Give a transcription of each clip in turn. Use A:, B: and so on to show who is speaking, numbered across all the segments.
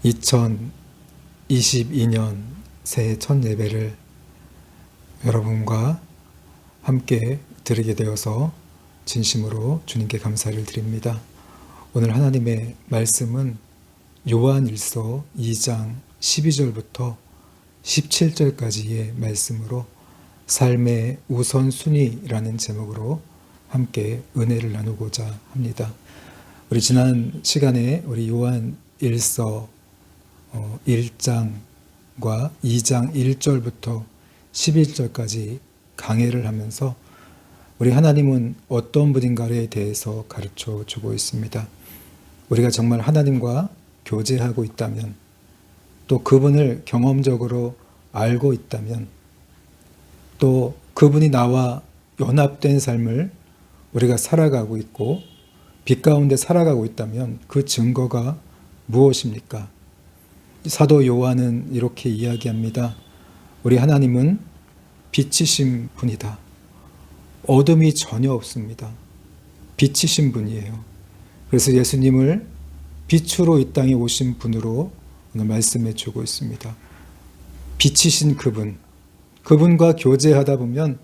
A: 2022년 새해 첫 예배를 여러분과 함께 드리게 되어서 진심으로 주님께 감사를 드립니다. 오늘 하나님의 말씀은 요한일서 2장 12절부터 17절까지의 말씀으로 삶의 우선순위라는 제목으로 함께 은혜를 나누고자 합니다. 우리 지난 시간에 우리 요한일서 1장과 2장 1절부터 11절까지 강해를 하면서 우리 하나님은 어떤 분인가에 대해서 가르쳐 주고 있습니다. 우리가 정말 하나님과 교제하고 있다면, 또 그분을 경험적으로 알고 있다면, 또 그분이 나와 연합된 삶을 우리가 살아가고 있고 빛 가운데 살아가고 있다면 그 증거가 무엇입니까? 사도 요한은 이렇게 이야기합니다. 우리 하나님은 빛이신 분이다. 어둠이 전혀 없습니다. 빛이신 분이에요. 그래서 예수님을 빛으로 이 땅에 오신 분으로 오늘 말씀해 주고 있습니다. 빛이신 그분, 그분과 교제하다 보면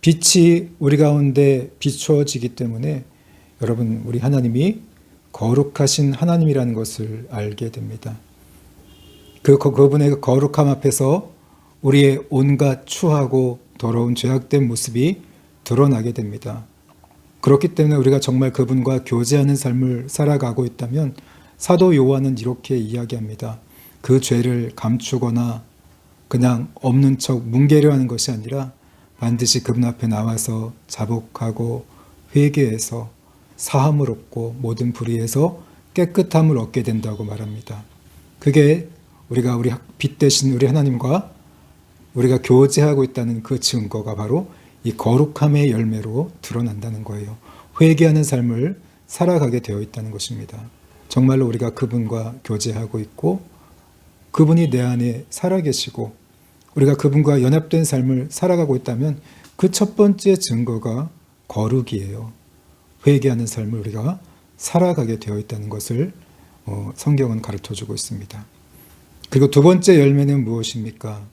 A: 빛이 우리 가운데 비추어지기 때문에 여러분, 우리 하나님이 거룩하신 하나님이라는 것을 알게 됩니다. 그분의 거룩함 앞에서 우리의 온갖 추하고 더러운 죄악된 모습이 드러나게 됩니다. 그렇기 때문에 우리가 정말 그분과 교제하는 삶을 살아가고 있다면 사도 요한은 이렇게 이야기합니다. 그 죄를 감추거나 그냥 없는 척 뭉개려 하는 것이 아니라 반드시 그분 앞에 나와서 자복하고 회개해서 사함을 얻고 모든 불의에서 깨끗함을 얻게 된다고 말합니다. 그게 우리가 우리 빛 대신 우리 하나님과 우리가 교제하고 있다는 그 증거가 바로 이 거룩함의 열매로 드러난다는 거예요. 회개하는 삶을 살아가게 되어 있다는 것입니다. 정말로 우리가 그분과 교제하고 있고 그분이 내 안에 살아계시고 우리가 그분과 연합된 삶을 살아가고 있다면 그 첫 번째 증거가 거룩이에요. 회개하는 삶을 우리가 살아가게 되어 있다는 것을 성경은 가르쳐주고 있습니다. 그리고 두 번째 열매는 무엇입니까?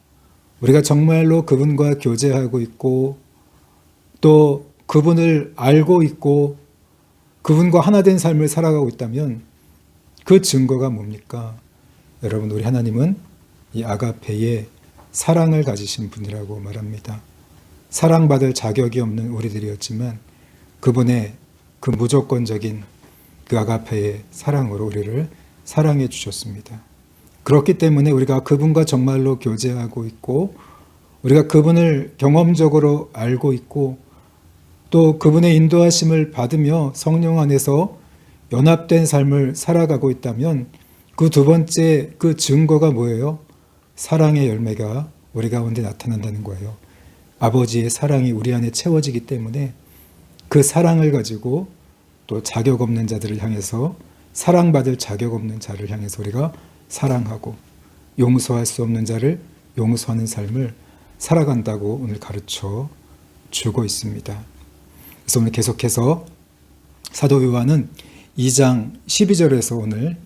A: 우리가 정말로 그분과 교제하고 있고 또 그분을 알고 있고 그분과 하나 된 삶을 살아가고 있다면 그 증거가 뭡니까? 여러분, 우리 하나님은 이 아가페의 사랑을 가지신 분이라고 말합니다. 사랑받을 자격이 없는 우리들이었지만 그분의 그 무조건적인 그 아가페의 사랑으로 우리를 사랑해 주셨습니다. 그렇기 때문에 우리가 그분과 정말로 교제하고 있고 우리가 그분을 경험적으로 알고 있고 또 그분의 인도하심을 받으며 성령 안에서 연합된 삶을 살아가고 있다면 그 두 번째 그 증거가 뭐예요? 사랑의 열매가 우리 가운데 나타난다는 거예요. 아버지의 사랑이 우리 안에 채워지기 때문에 그 사랑을 가지고 또 자격 없는 자들을 향해서 사랑받을 자격 없는 자를 향해서 우리가 사랑하고 용서할 수 없는 자를 용서하는 삶을 살아간다고 오늘 가르쳐 주고 있습니다. 그래서 오늘 계속해서 사도 요한은 2장 12절에서 오늘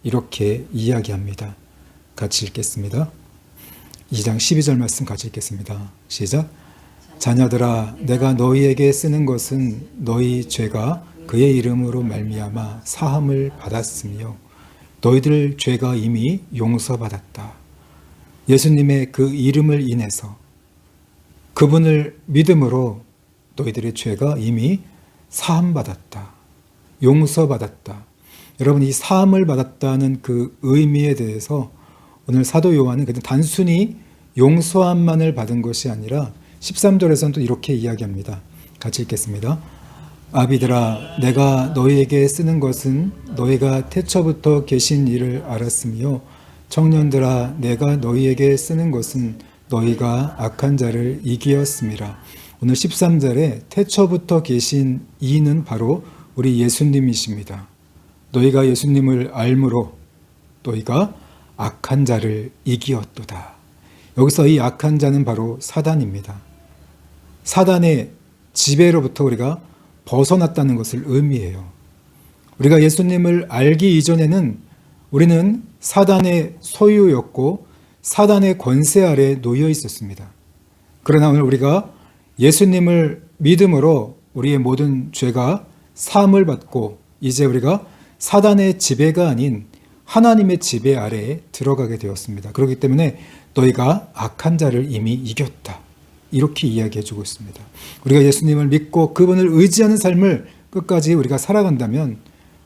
A: 이렇게 이야기합니다. 같이 읽겠습니다. 2장 12절 말씀 같이 읽겠습니다. 시작. 자녀들아, 내가 너희에게 쓰는 것은 너희 죄가 그의 이름으로 말미암아 사함을 받았으며 너희들 죄가 이미 용서받았다. 예수님의 그 이름을 인해서 그분을 믿음으로 너희들의 죄가 이미 사함받았다. 용서받았다. 여러분, 이 사함을 받았다는 그 의미에 대해서 오늘 사도 요한은 그냥 단순히 용서함만을 받은 것이 아니라 13절에서는 또 이렇게 이야기합니다. 같이 읽겠습니다. 아비들아, 내가 너희에게 쓰는 것은 너희가 태초부터 계신 이를 알았으며 청년들아, 내가 너희에게 쓰는 것은 너희가 악한 자를 이기었음이라. 오늘 13절에 태초부터 계신 이는 바로 우리 예수님이십니다. 너희가 예수님을 알므로 너희가 악한 자를 이기었도다. 여기서 이 악한 자는 바로 사단입니다. 사단의 지배로부터 우리가 벗어났다는 것을 의미해요. 우리가 예수님을 알기 이전에는 우리는 사단의 소유였고 사단의 권세 아래 놓여 있었습니다. 그러나 오늘 우리가 예수님을 믿음으로 우리의 모든 죄가 사함을 받고 이제 우리가 사단의 지배가 아닌 하나님의 지배 아래에 들어가게 되었습니다. 그렇기 때문에 너희가 악한 자를 이미 이겼다. 이렇게 이야기해 주고 있습니다. 우리가 예수님을 믿고 그분을 의지하는 삶을 끝까지 우리가 살아간다면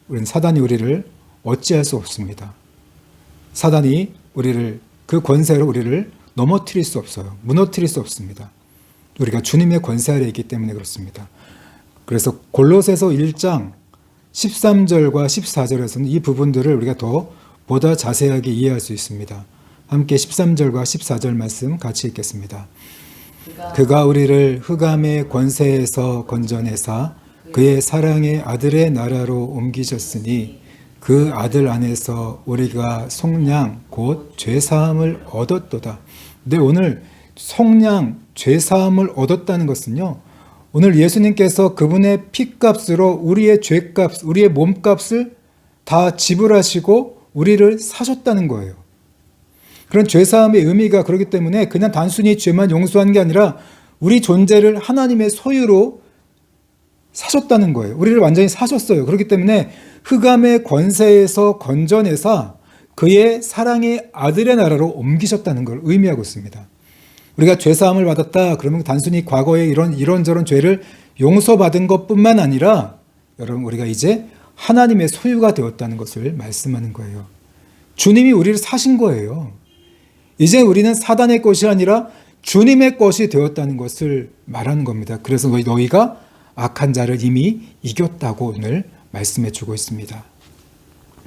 A: 우리는 사단이 우리를 어찌할 수 없습니다. 사단이 우리를 그 권세로 우리를 넘어뜨릴 수 없어요. 무너뜨릴 수 없습니다. 우리가 주님의 권세 아래에 있기 때문에 그렇습니다. 그래서 골로새서 1장 13절과 14절에서는 이 부분들을 우리가 더 보다 자세하게 이해할 수 있습니다. 함께 13절과 14절 말씀 같이 읽겠습니다. 그가 우리를 흑암의 권세에서 건져내사 그의 사랑의 아들의 나라로 옮기셨으니 그 아들 안에서 우리가 속량 곧 죄사함을 얻었도다. 근데 오늘 속량 죄사함을 얻었다는 것은요, 오늘 예수님께서 그분의 피값으로 우리의 죄값, 우리의 몸값을 다 지불하시고 우리를 사셨다는 거예요. 그런 죄사함의 의미가 그렇기 때문에 그냥 단순히 죄만 용서한 게 아니라 우리 존재를 하나님의 소유로 사셨다는 거예요. 우리를 완전히 사셨어요. 그렇기 때문에 흑암의 권세에서 건져내사 그의 사랑의 아들의 나라로 옮기셨다는 걸 의미하고 있습니다. 우리가 죄사함을 받았다 그러면 단순히 과거에 이런저런 죄를 용서받은 것뿐만 아니라 여러분 우리가 이제 하나님의 소유가 되었다는 것을 말씀하는 거예요. 주님이 우리를 사신 거예요. 이제 우리는 사단의 것이 아니라 주님의 것이 되었다는 것을 말하는 겁니다. 그래서 너희가 악한 자를 이미 이겼다고 오늘 말씀해 주고 있습니다.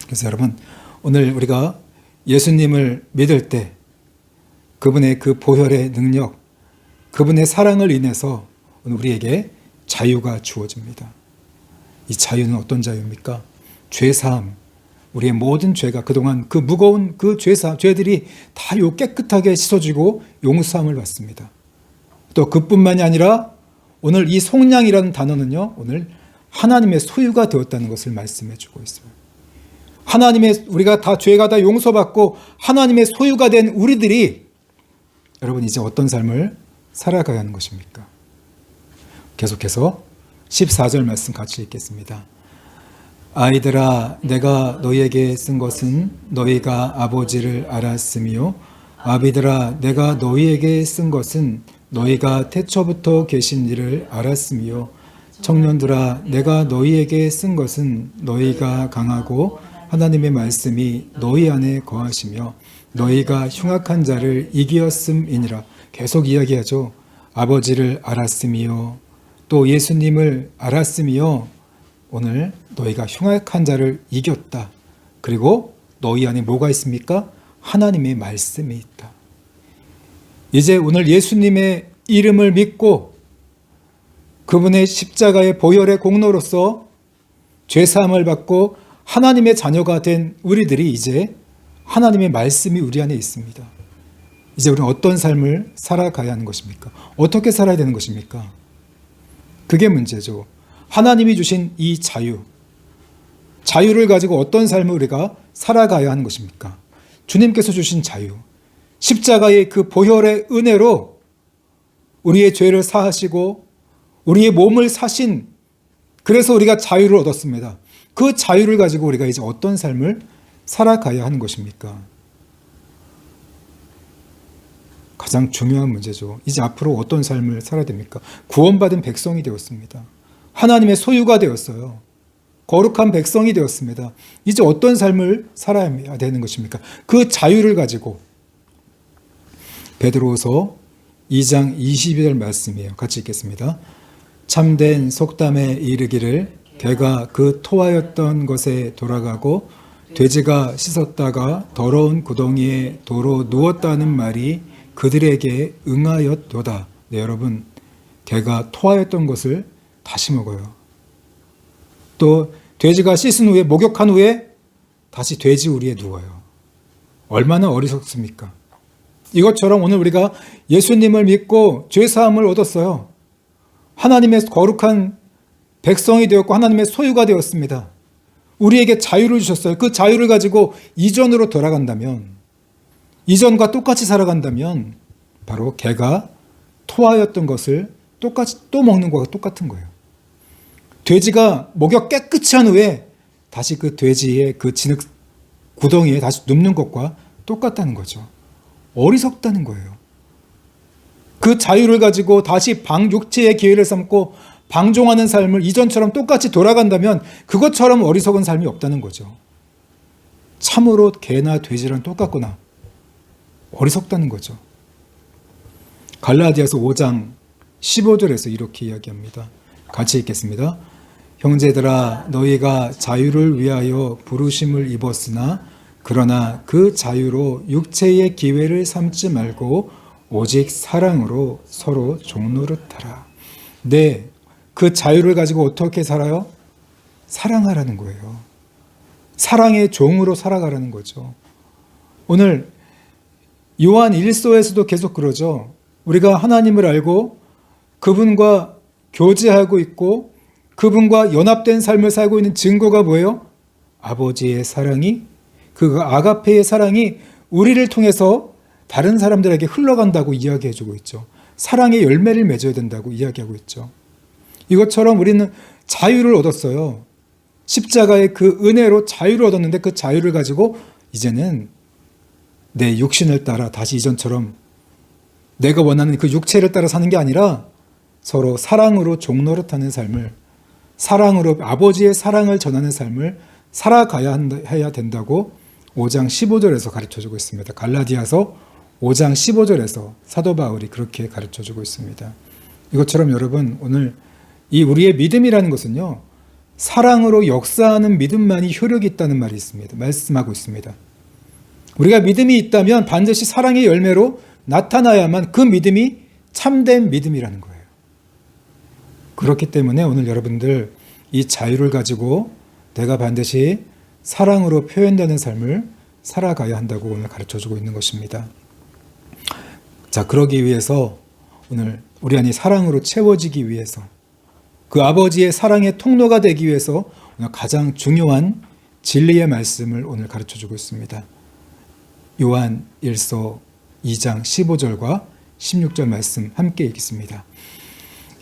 A: 그래서 여러분 오늘 우리가 예수님을 믿을 때 그분의 그 보혈의 능력, 그분의 사랑을 인해서 우리에게 자유가 주어집니다. 이 자유는 어떤 자유입니까? 죄사함, 우리의 모든 죄가 그동안 그 무거운 그 죄들이 다 깨끗하게 씻어지고 용서함을 받습니다. 또 그뿐만이 아니라 오늘 이 속량이라는 단어는요, 오늘 하나님의 소유가 되었다는 것을 말씀해 주고 있어요. 우리가 다 죄가 다 용서받고 하나님의 소유가 된 우리들이 여러분 이제 어떤 삶을 살아가야 하는 것입니까? 계속해서 14절 말씀 같이 읽겠습니다. 아이들아 내가 너희에게 쓴 것은 너희가 아버지를 알았으며 아비들아 내가 너희에게 쓴 것은 너희가 태초부터 계신 이를 알았으며 청년들아 내가 너희에게 쓴 것은 너희가 강하고 하나님의 말씀이 너희 안에 거하시며 너희가 흉악한 자를 이기었음이니라. 계속 이야기하죠. 아버지를 알았으며 또 예수님을 알았으며 오늘 너희가 흉악한 자를 이겼다. 그리고 너희 안에 뭐가 있습니까? 하나님의 말씀이 있다. 이제 오늘 예수님의 이름을 믿고 그분의 십자가의 보혈의 공로로서 죄사함을 받고 하나님의 자녀가 된 우리들이 이제 하나님의 말씀이 우리 안에 있습니다. 이제 우리는 어떤 삶을 살아가야 하는 것입니까? 어떻게 살아야 되는 것입니까? 그게 문제죠. 하나님이 주신 이 자유를 가지고 어떤 삶을 우리가 살아가야 하는 것입니까? 주님께서 주신 자유, 십자가의 그 보혈의 은혜로 우리의 죄를 사하시고 우리의 몸을 사신, 그래서 우리가 자유를 얻었습니다. 그 자유를 가지고 우리가 이제 어떤 삶을 살아가야 하는 것입니까? 가장 중요한 문제죠. 이제 앞으로 어떤 삶을 살아야 됩니까? 구원받은 백성이 되었습니다. 하나님의 소유가 되었어요. 거룩한 백성이 되었습니다. 이제 어떤 삶을 살아야 되는 것입니까? 그 자유를 가지고 베드로후서 2장 22절 말씀이에요. 같이 읽겠습니다. 참된 속담에 이르기를 개가 그 토하였던 것에 돌아가고 돼지가 씻었다가 더러운 구덩이에 도로 누웠다는 말이 그들에게 응하였도다. 네, 여러분, 개가 토하였던 것을 다시 먹어요. 또 돼지가 씻은 후에 목욕한 후에 다시 돼지 우리에 누워요. 얼마나 어리석습니까? 이것처럼 오늘 우리가 예수님을 믿고 죄사함을 얻었어요. 하나님의 거룩한 백성이 되었고 하나님의 소유가 되었습니다. 우리에게 자유를 주셨어요. 그 자유를 가지고 이전으로 돌아간다면, 이전과 똑같이 살아간다면 바로 개가 토하였던 것을 똑같이 또 먹는 것과 똑같은 거예요. 돼지가 목욕 깨끗이 한 후에 다시 그 돼지의 그 진흙 구덩이에 다시 눕는 것과 똑같다는 거죠. 어리석다는 거예요. 그 자유를 가지고 다시 육체의 기회를 삼고 방종하는 삶을 이전처럼 똑같이 돌아간다면 그것처럼 어리석은 삶이 없다는 거죠. 참으로 개나 돼지랑 똑같구나. 어리석다는 거죠. 갈라디아서 5장 15절에서 이렇게 이야기합니다. 같이 읽겠습니다. 형제들아 너희가 자유를 위하여 부르심을 입었으나 그러나 그 자유로 육체의 기회를 삼지 말고 오직 사랑으로 서로 종노릇하라. 네, 그 자유를 가지고 어떻게 살아요? 사랑하라는 거예요. 사랑의 종으로 살아가라는 거죠. 오늘 요한 1서에서도 계속 그러죠. 우리가 하나님을 알고 그분과 교제하고 있고 그분과 연합된 삶을 살고 있는 증거가 뭐예요? 아버지의 사랑이, 그 아가페의 사랑이 우리를 통해서 다른 사람들에게 흘러간다고 이야기해주고 있죠. 사랑의 열매를 맺어야 된다고 이야기하고 있죠. 이것처럼 우리는 자유를 얻었어요. 십자가의 그 은혜로 자유를 얻었는데 그 자유를 가지고 이제는 내 육신을 따라 다시 이전처럼 내가 원하는 그 육체를 따라 사는 게 아니라 서로 사랑으로 종노릇하는 삶을, 사랑으로 아버지의 사랑을 전하는 삶을 살아가야 해야 된다고 5장 15절에서 가르쳐주고 있습니다. 갈라디아서 5장 15절에서 사도 바울이 그렇게 가르쳐주고 있습니다. 이것처럼 여러분 오늘 이 우리의 믿음이라는 것은요, 사랑으로 역사하는 믿음만이 효력이 있다는 말이 있습니다. 말씀하고 있습니다. 우리가 믿음이 있다면 반드시 사랑의 열매로 나타나야만 그 믿음이 참된 믿음이라는 거예요. 그렇기 때문에 오늘 여러분들 이 자유를 가지고 내가 반드시 사랑으로 표현되는 삶을 살아가야 한다고 오늘 가르쳐주고 있는 것입니다. 자, 그러기 위해서 오늘 우리 안이 사랑으로 채워지기 위해서 그 아버지의 사랑의 통로가 되기 위해서 오늘 가장 중요한 진리의 말씀을 오늘 가르쳐주고 있습니다. 요한 1서 2장 15절과 16절 말씀 함께 읽겠습니다.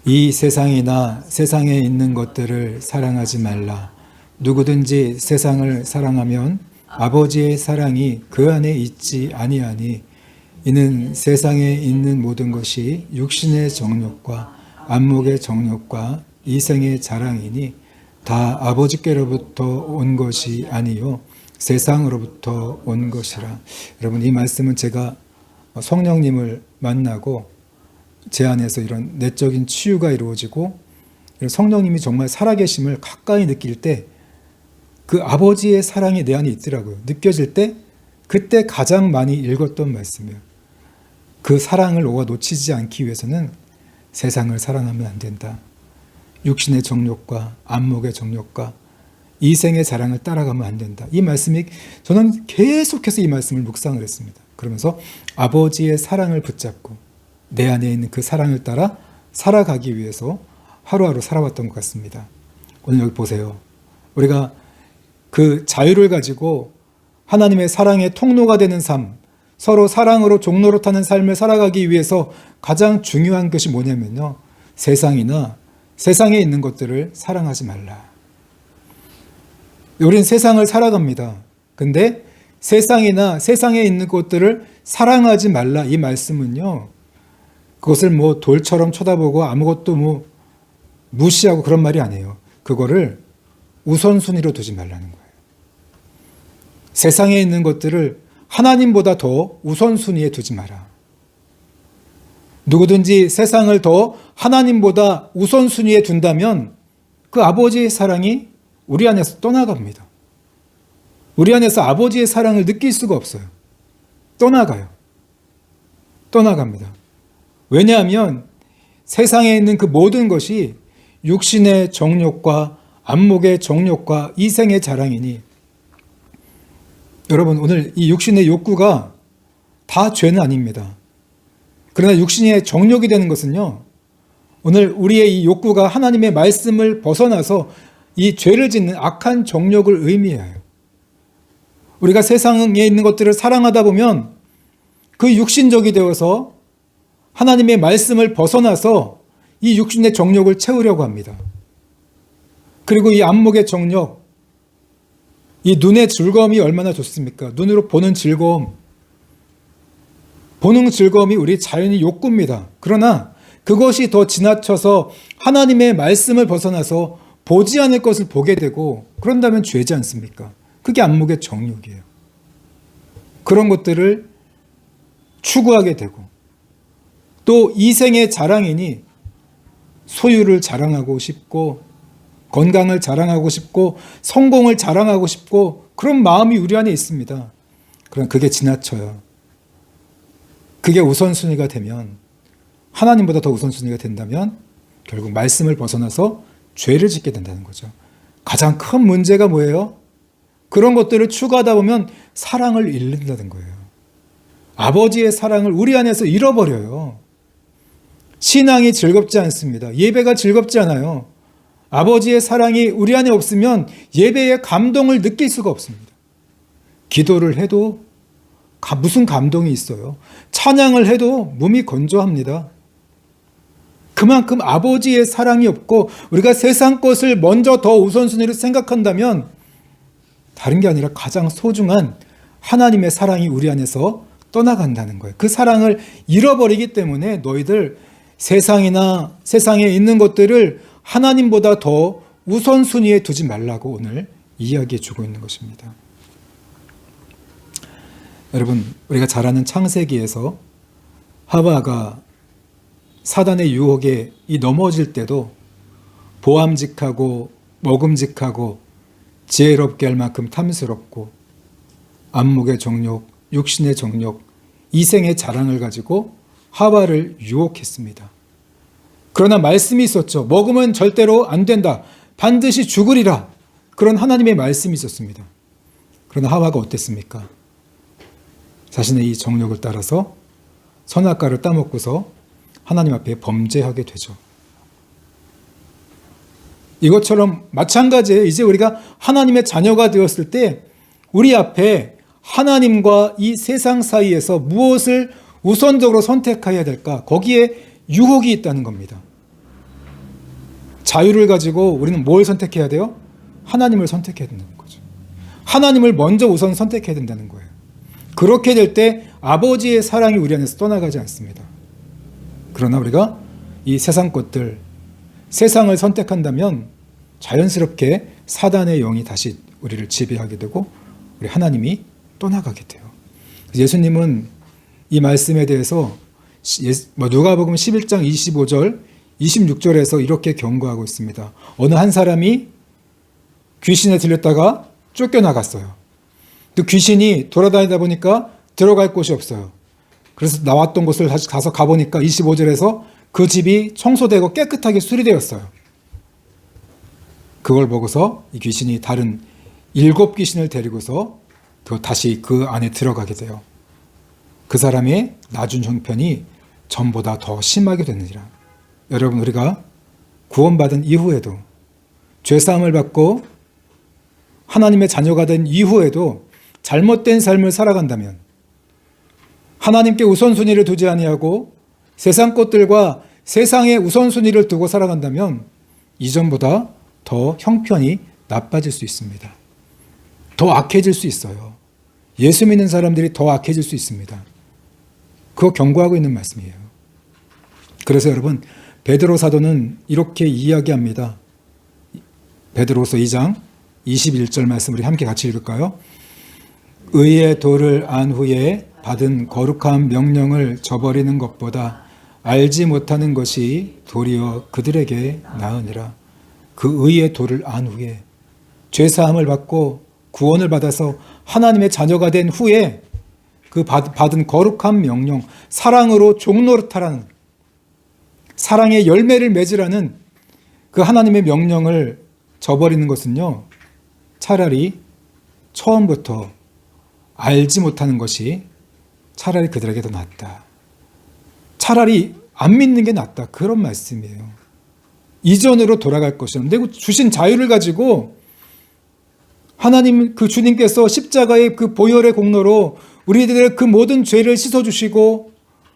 A: 이 세상이나 세상에 있는 것들을 사랑하지 말라. 누구든지 세상을 사랑하면 아버지의 사랑이 그 안에 있지 아니하니 이는 세상에 있는 모든 것이 육신의 정욕과 안목의 정욕과 이생의 자랑이니 다 아버지께로부터 온 것이 아니요 세상으로부터 온 것이라. 여러분 이 말씀은 제가 성령님을 만나고 제 안에서 이런 내적인 치유가 이루어지고 성령님이 정말 살아계심을 가까이 느낄 때 그 아버지의 사랑이 내 안에 있더라고요. 느껴질 때 그때 가장 많이 읽었던 말씀이에요. 그 사랑을 너가 놓치지 않기 위해서는 세상을 사랑하면 안 된다. 육신의 정욕과 안목의 정욕과 이생의 자랑을 따라가면 안 된다. 이 말씀이 저는 계속해서 이 말씀을 묵상을 했습니다. 그러면서 아버지의 사랑을 붙잡고 내 안에 있는 그 사랑을 따라 살아가기 위해서 하루하루 살아왔던 것 같습니다. 오늘 여기 보세요. 우리가 그 자유를 가지고 하나님의 사랑의 통로가 되는 삶, 서로 사랑으로 종노릇하는 삶을 살아가기 위해서 가장 중요한 것이 뭐냐면요, 세상이나 세상에 있는 것들을 사랑하지 말라. 우린 세상을 살아갑니다. 근데 세상이나 세상에 있는 것들을 사랑하지 말라. 이 말씀은요, 그것을 뭐 돌처럼 쳐다보고 아무것도 무시하고 그런 말이 아니에요. 그거를 우선순위로 두지 말라는 거예요. 세상에 있는 것들을 하나님보다 더 우선순위에 두지 마라. 누구든지 세상을 더 하나님보다 우선순위에 둔다면 그 아버지의 사랑이 우리 안에서 떠나갑니다. 우리 안에서 아버지의 사랑을 느낄 수가 없어요. 떠나가요. 떠나갑니다. 왜냐하면 세상에 있는 그 모든 것이 육신의 정욕과 안목의 정욕과 이생의 자랑이니, 여러분 오늘 이 육신의 욕구가 다 죄는 아닙니다. 그러나 육신의 정욕이 되는 것은요, 오늘 우리의 이 욕구가 하나님의 말씀을 벗어나서 이 죄를 짓는 악한 정욕을 의미해요. 우리가 세상에 있는 것들을 사랑하다 보면 그 육신적이 되어서 하나님의 말씀을 벗어나서 이 육신의 정욕을 채우려고 합니다. 그리고 이 안목의 정욕, 이 눈의 즐거움이 얼마나 좋습니까? 눈으로 보는 즐거움. 보는 즐거움이 우리 자연의 욕구입니다. 그러나 그것이 더 지나쳐서 하나님의 말씀을 벗어나서 보지 않을 것을 보게 되고 그런다면 죄지 않습니까? 그게 안목의 정욕이에요. 그런 것들을 추구하게 되고 또 이생의 자랑이니 소유를 자랑하고 싶고 건강을 자랑하고 싶고 성공을 자랑하고 싶고 그런 마음이 우리 안에 있습니다. 그럼 그게 지나쳐요. 그게 우선순위가 되면 하나님보다 더 우선순위가 된다면 결국 말씀을 벗어나서 죄를 짓게 된다는 거죠. 가장 큰 문제가 뭐예요? 그런 것들을 추구하다 보면 사랑을 잃는다는 거예요. 아버지의 사랑을 우리 안에서 잃어버려요. 신앙이 즐겁지 않습니다. 예배가 즐겁지 않아요. 아버지의 사랑이 우리 안에 없으면 예배의 감동을 느낄 수가 없습니다. 기도를 해도 무슨 감동이 있어요? 찬양을 해도 몸이 건조합니다. 그만큼 아버지의 사랑이 없고 우리가 세상 것을 먼저 더 우선순위로 생각한다면 다른 게 아니라 가장 소중한 하나님의 사랑이 우리 안에서 떠나간다는 거예요. 그 사랑을 잃어버리기 때문에 너희들 세상이나 세상에 있는 것들을 하나님보다 더 우선순위에 두지 말라고 오늘 이야기해 주고 있는 것입니다. 여러분, 우리가 잘 아는 창세기에서 하와가 사단의 유혹에 넘어질 때도 보암직하고 먹음직하고 지혜롭게 할 만큼 탐스럽고 안목의 정욕, 육신의 정욕, 이생의 자랑을 가지고 하와를 유혹했습니다. 그러나 말씀이 있었죠. 먹으면 절대로 안 된다. 반드시 죽으리라. 그런 하나님의 말씀이 있었습니다. 그러나 하와가 어땠습니까? 자신의 이 정욕을 따라서 선악과를 따먹고서 하나님 앞에 범죄하게 되죠. 이것처럼 마찬가지예요. 이제 우리가 하나님의 자녀가 되었을 때 우리 앞에 하나님과 이 세상 사이에서 무엇을 우선적으로 선택해야 될까? 거기에 유혹이 있다는 겁니다. 자유를 가지고 우리는 뭘 선택해야 돼요? 하나님을 선택해야 된다는 거죠. 하나님을 먼저 우선 선택해야 된다는 거예요. 그렇게 될 때 아버지의 사랑이 우리 안에서 떠나가지 않습니다. 그러나 우리가 이 세상 것들, 세상을 선택한다면 자연스럽게 사단의 영이 다시 우리를 지배하게 되고 우리 하나님이 떠나가게 돼요. 예수님은 이 말씀에 대해서 누가복음 11장 25절, 26절에서 이렇게 경고하고 있습니다. 어느 한 사람이 귀신에 들렸다가 쫓겨나갔어요. 또 귀신이 돌아다니다 보니까 들어갈 곳이 없어요. 그래서 나왔던 곳을 다시 가서 가보니까 25절에서 그 집이 청소되고 깨끗하게 수리되었어요. 그걸 보고서 이 귀신이 다른 7 귀신을 데리고서 또 다시 그 안에 들어가게 돼요. 그 사람의 나중 형편이 전보다 더 심하게 되느니라. 여러분, 우리가 구원받은 이후에도 죄사함을 받고 하나님의 자녀가 된 이후에도 잘못된 삶을 살아간다면 하나님께 우선순위를 두지 아니하고 세상 것들과 세상의 우선순위를 두고 살아간다면 이전보다 더 형편이 나빠질 수 있습니다. 더 악해질 수 있어요. 예수 믿는 사람들이 더 악해질 수 있습니다. 그거 경고하고 있는 말씀이에요. 그래서 여러분, 베드로 사도는 이렇게 이야기합니다. 베드로서 2장 21절 말씀 우리 함께 같이 읽을까요? 의의 도를 안 후에 받은 거룩한 명령을 저버리는 것보다 알지 못하는 것이 도리어 그들에게 나으니라. 그 의의 도를 안 후에 죄사함을 받고 구원을 받아서 하나님의 자녀가 된 후에 그 받은 거룩한 명령, 사랑으로 종노릇하라는, 사랑의 열매를 맺으라는 그 하나님의 명령을 저버리는 것은요, 차라리 처음부터 알지 못하는 것이 차라리 그들에게 더 낫다. 차라리 안 믿는 게 낫다. 그런 말씀이에요. 이전으로 돌아갈 것이었는데 주신 자유를 가지고 하나님 그 주님께서 십자가의 그 보혈의 공로로 우리들의 그 모든 죄를 씻어주시고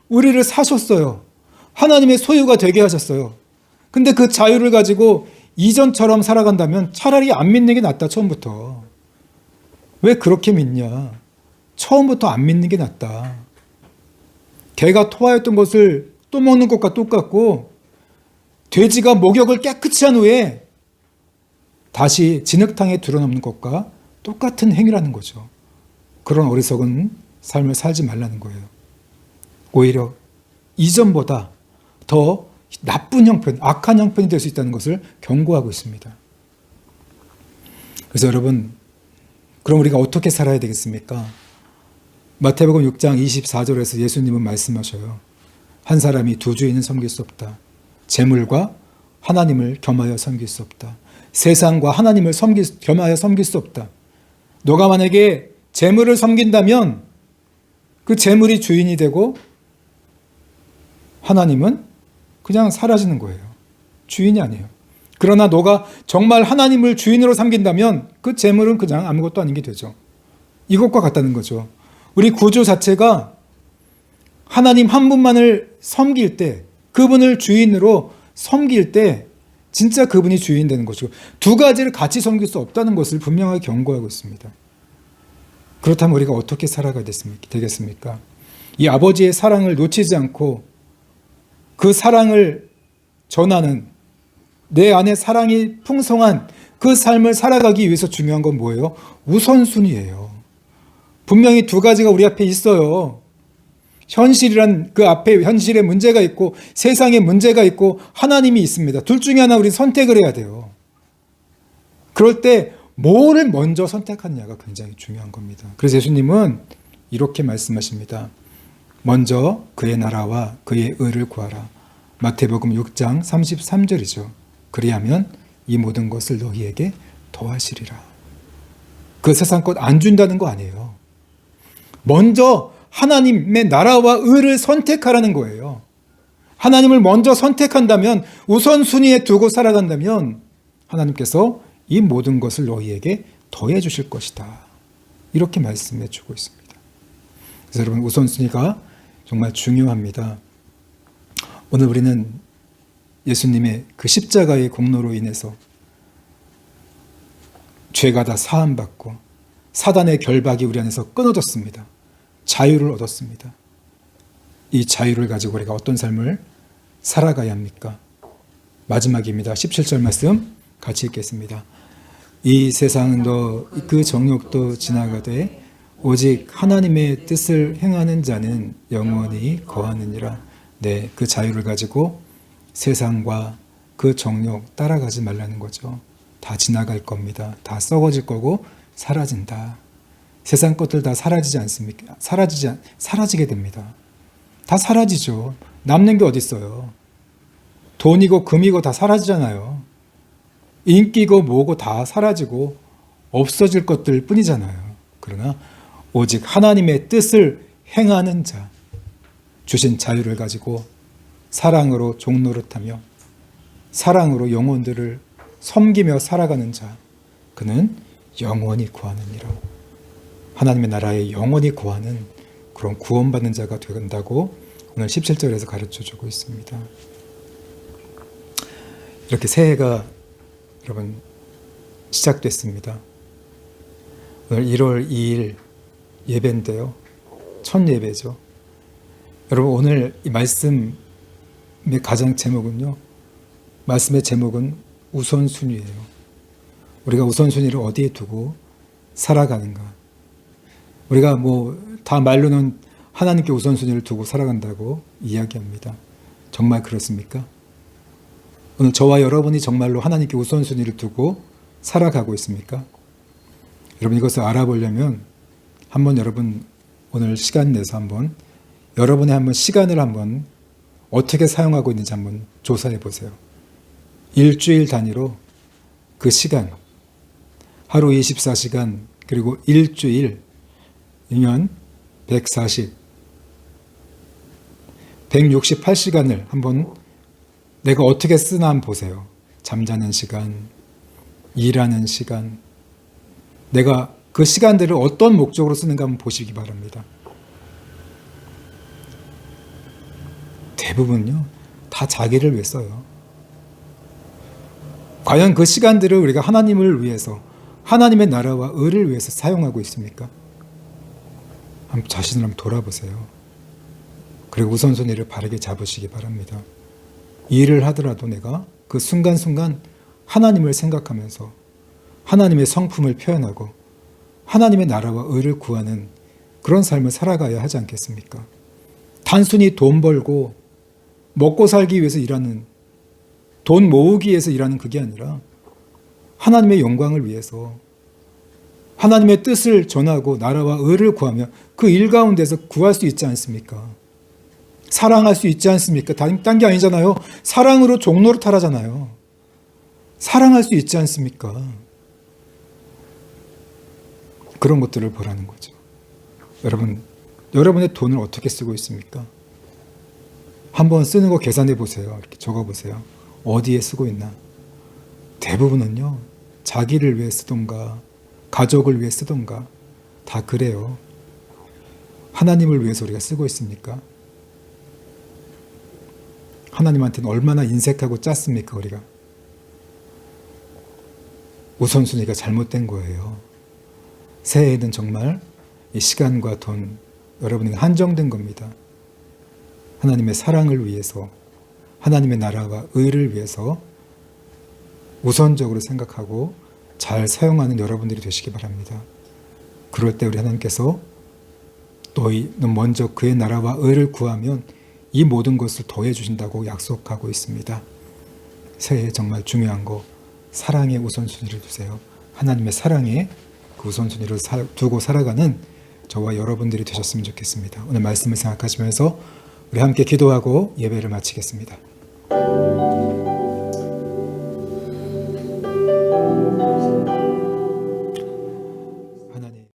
A: 우리를 사셨어요. 하나님의 소유가 되게 하셨어요. 근데 그 자유를 가지고 이전처럼 살아간다면 차라리 안 믿는 게 낫다. 처음부터. 왜 그렇게 믿냐? 처음부터 안 믿는 게 낫다. 개가 토하였던 것을 또 먹는 것과 똑같고 돼지가 목욕을 깨끗이 한 후에 다시 진흙탕에 들어놓는 것과 똑같은 행위라는 거죠. 그런 어리석은 삶을 살지 말라는 거예요. 오히려 이전보다 더 나쁜 형편, 악한 형편이 될 수 있다는 것을 경고하고 있습니다. 그래서 여러분, 그럼 우리가 어떻게 살아야 되겠습니까? 마태복음 6장 24절에서 예수님은 말씀하셔요. 한 사람이 두 주인은 섬길 수 없다. 재물과 하나님을 겸하여 섬길 수 없다. 세상과 하나님을 겸하여 섬길 수 없다. 너가 만약에 재물을 섬긴다면 그 재물이 주인이 되고 하나님은 그냥 사라지는 거예요. 주인이 아니에요. 그러나 너가 정말 하나님을 주인으로 섬긴다면 그 재물은 그냥 아무것도 아닌 게 되죠. 이것과 같다는 거죠. 우리 구조 자체가 하나님 한 분만을 섬길 때, 그분을 주인으로 섬길 때 진짜 그분이 주인 되는 것이고 두 가지를 같이 섬길 수 없다는 것을 분명하게 경고하고 있습니다. 그렇다면 우리가 어떻게 살아가야 되겠습니까? 이 아버지의 사랑을 놓치지 않고 그 사랑을 전하는 내 안에 사랑이 풍성한 그 삶을 살아가기 위해서 중요한 건 뭐예요? 우선순위예요. 분명히 두 가지가 우리 앞에 있어요. 현실이란 그 앞에 현실에 문제가 있고 세상에 문제가 있고 하나님이 있습니다. 둘 중에 하나 우리 선택을 해야 돼요. 그럴 때 뭐를 먼저 선택하느냐가 굉장히 중요한 겁니다. 그래서 예수님은 이렇게 말씀하십니다. 먼저 그의 나라와 그의 의를 구하라. 마태복음 6장 33절이죠. 그리하면 이 모든 것을 너희에게 더하시리라. 그 세상 것 안 준다는 거 아니에요. 먼저 하나님의 나라와 의를 선택하라는 거예요. 하나님을 먼저 선택한다면 우선순위에 두고 살아간다면 하나님께서 이 모든 것을 너희에게 더해 주실 것이다. 이렇게 말씀해 주고 있습니다. 그래서 여러분 우선순위가 정말 중요합니다. 오늘 우리는 예수님의 그 십자가의 공로로 인해서 죄가 다 사함받고 사단의 결박이 우리 안에서 끊어졌습니다. 자유를 얻었습니다. 이 자유를 가지고 우리가 어떤 삶을 살아가야 합니까? 마지막입니다. 17절 말씀 같이 읽겠습니다. 이 세상도 그 정욕도 지나가되 오직 하나님의 뜻을 행하는 자는 영원히 거하느니라. 네, 그 자유를 가지고 세상과 그 정욕 따라가지 말라는 거죠. 다 지나갈 겁니다. 다 썩어질 거고 사라진다. 세상 것들 다 사라지지 않습니까? 사라지게 됩니다. 다 사라지죠. 남는 게 어디 있어요? 돈이고 금이고 다 사라지잖아요. 인기고 뭐고 다 사라지고 없어질 것들 뿐이잖아요. 그러나 오직 하나님의 뜻을 행하는 자, 주신 자유를 가지고 사랑으로 종노릇하며 사랑으로 영혼들을 섬기며 살아가는 자, 그는 영원히 구하느니라. 하나님의 나라에 영원히 구하는 그런 구원받는 자가 된다고 오늘 17절에서 가르쳐주고 있습니다. 이렇게 새해가 여러분 시작됐습니다. 오늘 1월 2일 예배인데요. 첫 예배죠. 여러분 오늘 이 말씀의 가장 제목은요. 말씀의 제목은 우선순위예요. 우리가 우선순위를 어디에 두고 살아가는가. 우리가 다 말로는 하나님께 우선순위를 두고 살아간다고 이야기합니다. 정말 그렇습니까? 오늘 저와 여러분이 정말로 하나님께 우선순위를 두고 살아가고 있습니까? 여러분 이것을 알아보려면 한번 여러분 오늘 시간 내서 한번 여러분의 한번 시간을 한번 어떻게 사용하고 있는지 한번 조사해 보세요. 일주일 단위로 그 시간, 하루 24시간, 그리고 일주일, 2년 168시간을 한번 내가 어떻게 쓰나 한번 보세요. 잠자는 시간, 일하는 시간, 내가 그 시간들을 어떤 목적으로 쓰는가 한번 보시기 바랍니다. 대부분요, 다 자기를 위해 써요. 과연 그 시간들을 우리가 하나님을 위해서, 하나님의 나라와 의를 위해서 사용하고 있습니까? 한번 자신을 한번 돌아보세요. 그리고 우선순위를 바르게 잡으시기 바랍니다. 일을 하더라도 내가 그 순간순간 하나님을 생각하면서 하나님의 성품을 표현하고 하나님의 나라와 의를 구하는 그런 삶을 살아가야 하지 않겠습니까? 단순히 돈 벌고 먹고 살기 위해서 일하는, 돈 모으기 위해서 일하는 그게 아니라 하나님의 영광을 위해서 하나님의 뜻을 전하고 나라와 의를 구하며 그 일 가운데서 구할 수 있지 않습니까? 사랑할 수 있지 않습니까? 딴 게 아니잖아요. 사랑으로 종노릇하라잖아요. 사랑할 수 있지 않습니까? 그런 것들을 보라는 거죠. 여러분, 여러분의 돈을 어떻게 쓰고 있습니까? 한번 쓰는 거 계산해 보세요. 이렇게 적어 보세요. 어디에 쓰고 있나? 대부분은요, 자기를 위해 쓰던가 가족을 위해 쓰던가 다 그래요. 하나님을 위해서 우리가 쓰고 있습니까? 하나님한테는 얼마나 인색하고 짰습니까, 우리가? 우선순위가 잘못된 거예요. 새해에는 정말 이 시간과 돈, 여러분에게 한정된 겁니다. 하나님의 사랑을 위해서, 하나님의 나라와 의를 위해서 우선적으로 생각하고 잘 사용하는 여러분들이 되시기 바랍니다. 그럴 때 우리 하나님께서 너희는 먼저 그의 나라와 의를 구하면 이 모든 것을 더해 주신다고 약속하고 있습니다. 새해에 정말 중요한 거, 사랑의 우선순위를 두세요. 하나님의 사랑에 그 우선순위를 두고 살아가는 저와 여러분들이 되셨으면 좋겠습니다. 오늘 말씀을 생각하시면서 우리 함께 기도하고 예배를 마치겠습니다.